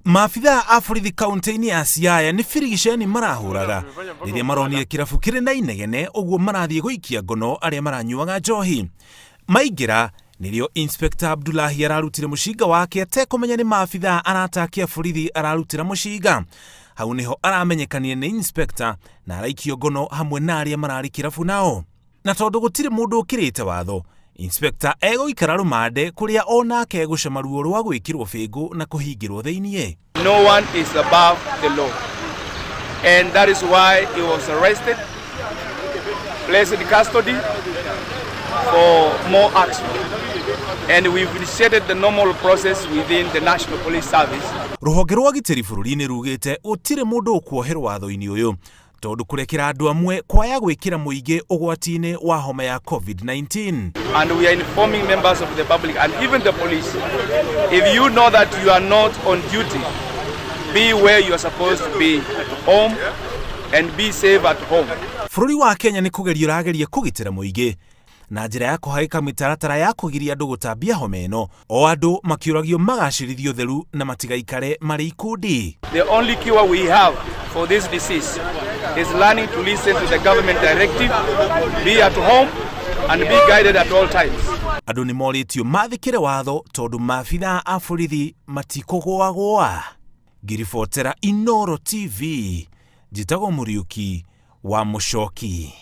Maabitha a borithi kaunti-ini ya Siaya ni firigiceni marahuraga riria maronire kirabu kiri na inegene uguo marathie guikia ngono aria maranyuaga njohi. Maingira nirio Inspekta Abdullahi ararutire mushinga wake atekumenya ni maabitha aratakia borithi ararutira mushinga. Hau niho aramenyekanire ni Inspekta na araikio ngono hamwe na aria marari kirabu nao. Na tondu gutire mundu ukirite watho, Inspekta egoikara rumande kuria onake egucama ruo rwa gwikirwo fingu na kuhingirwo thiinie. No one is above the law, and that is why he was arrested, placed in custody for more action, and we've initiated the normal process within the National Police Service. Ruhonge rwa gitiri bururi-ini rugite utire mundu ukuoherwo watho-ini uyu tondu kurekera andu amwe kwaya gwikira muingi ugwati-ini wa homa ya COVID-19. And we are informing members of the public and even the police, if you know that you are not on duty, be where you are supposed to be at home and be safe at home. Bururi wa Kenya ni kugeria urageria kugitira muingi na njira ya kuhaika mitaratara ya kugiria andu gutambia homa ino, o andu makiuragio magacirithio theru na matigaikare mari ikundi. The only cure we have for this disease is learning to listen to the government directive, be at home and be guided at all times. Andu ni moritio mathikire watho tondu maabitha a borithi matikugwagwa. Ngiribotera Inooro TV, njitagwo Muriuki wa Mucoki.